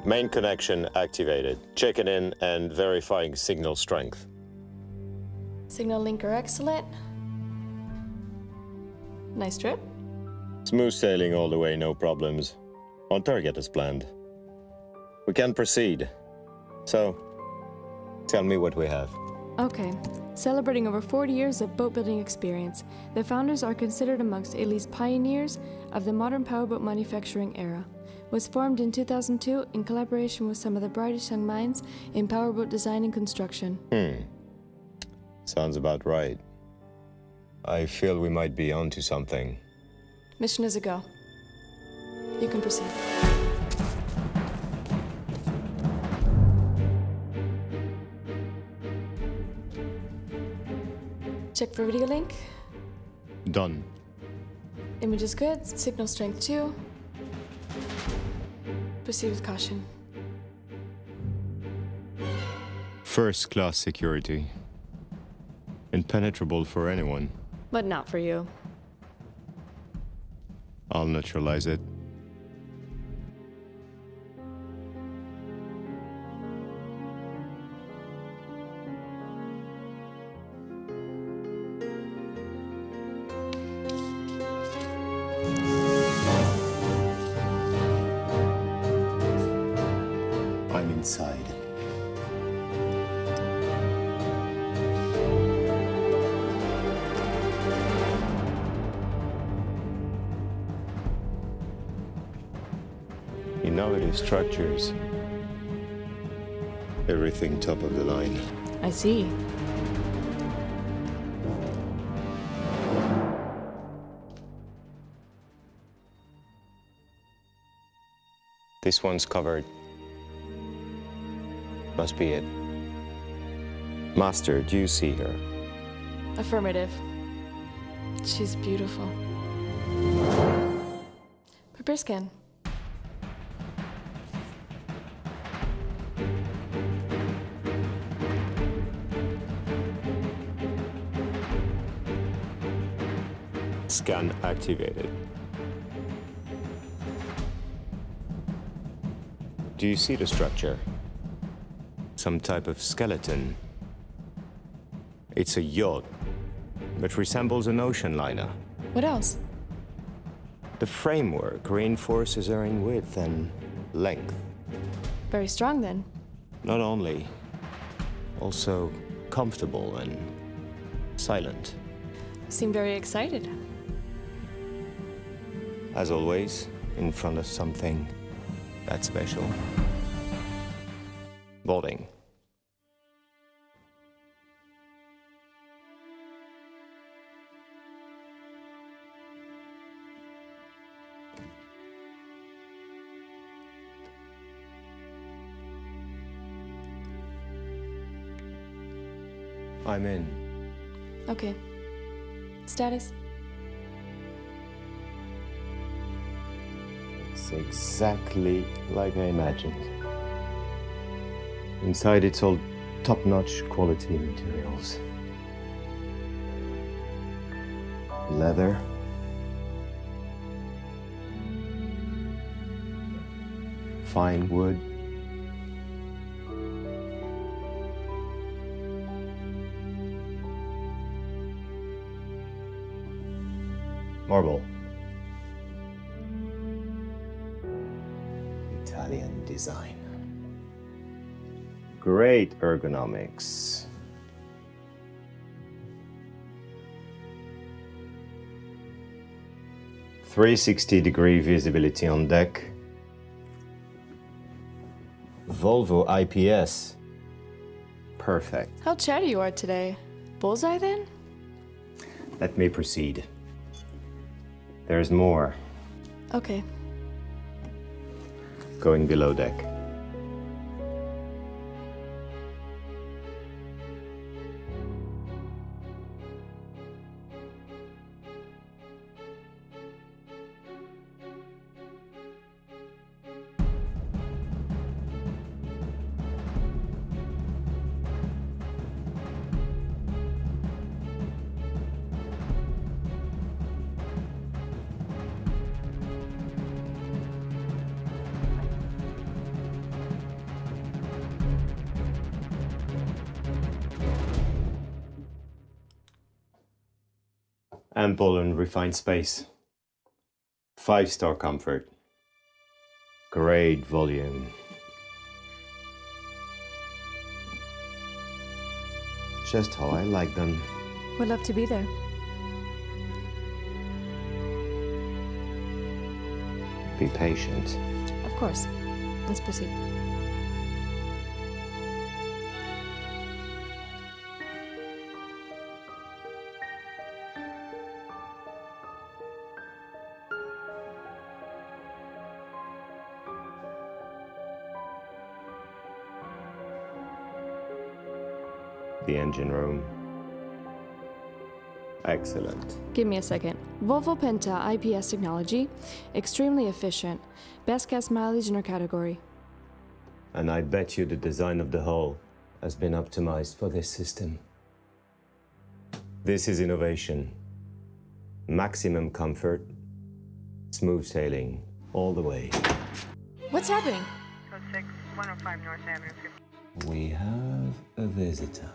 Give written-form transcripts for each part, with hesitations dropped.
Main connection activated. Checking in and verifying signal strength. Signal linker excellent. Nice trip. Smooth sailing all the way, no problems. On target as planned. We can proceed. So, tell me what we have. Okay. Celebrating over 40 years of boat building experience, the founders are considered amongst Italy's pioneers of the modern powerboat manufacturing era. Was formed in 2002 in collaboration with some of the brightest young minds in powerboat design and construction. Sounds about right. I feel we might be onto something. Mission is a go. You can proceed. Check for video link. Done. Image is good. Signal strength 2. Proceed with caution. First class security. Impenetrable for anyone. But not for you. I'll neutralize it. I'm inside. Innovative structures. Everything top of the line. I see. This one's covered. Must be it. Master, do you see her? Affirmative. She's beautiful. Prepare scan. Scan activated. Do you see the structure? Some type of skeleton. It's a yacht, but resembles an ocean liner. What else? The framework reinforces her in width and length. Very strong then. Not only, also comfortable and silent. Seem very excited. As always, in front of something that special. Boarding. I'm in. Okay. Status? It's exactly like I imagined. Inside it's all top-notch quality materials. Leather. Fine wood. Marble. Italian design. Great ergonomics. .360-degree visibility on deck. Volvo IPS. Perfect. How chatty you are today. Bullseye then? Let me proceed. There's more. Okay. Going below deck. Ample and refined space. 5-star comfort. Great volume. Just how I like them. Would love to be there. Be patient. Of course. Let's proceed. The engine room. Excellent. Give me a second. Volvo Penta IPS technology. Extremely efficient. Best gas mileage in our category. And I bet you the design of the hull has been optimized for this system. This is innovation. Maximum comfort. Smooth sailing all the way. What's happening? 06, 105 North Avenue 50. We have a visitor.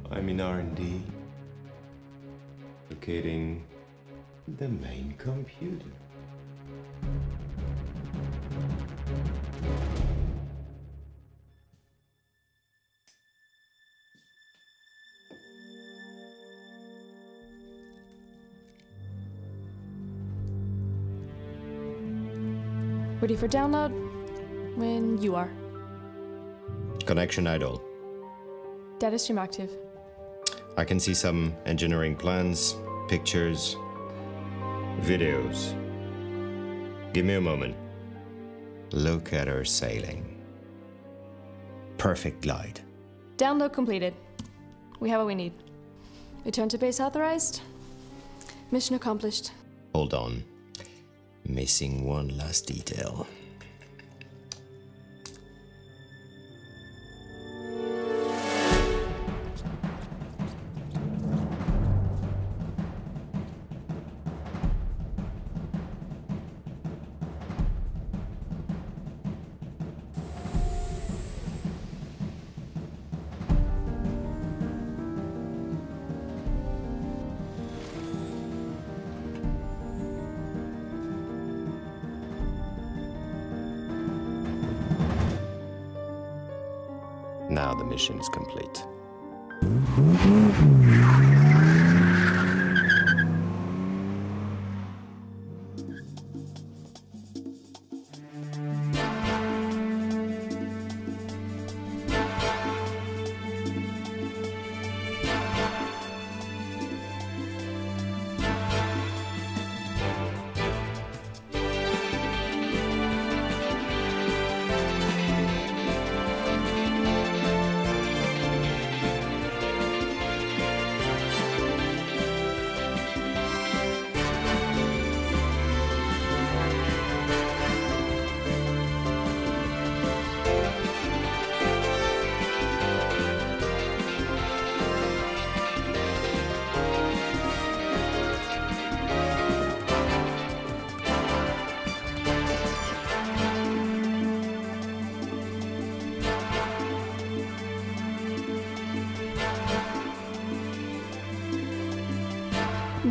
I'm in R&D, locating the main computer. Ready for download? When you are. Connection idle. Data stream active. I can see some engineering plans, pictures, videos. Give me a moment. Look at her sailing. Perfect glide. Download completed. We have what we need. Return to base authorized. Mission accomplished. Hold on. Missing one last detail. Now the mission is complete.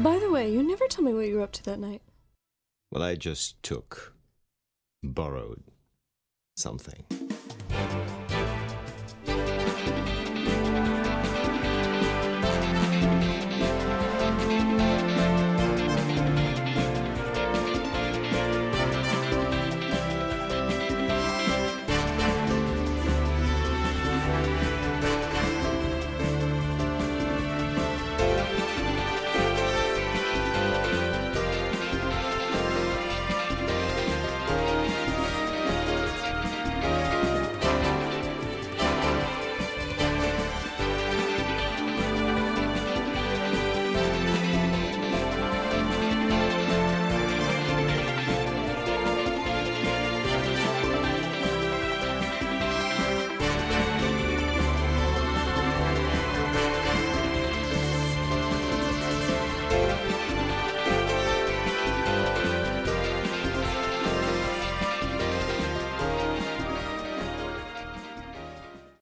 By the way, you never told me what you were up to that night. Well, I just borrowed something.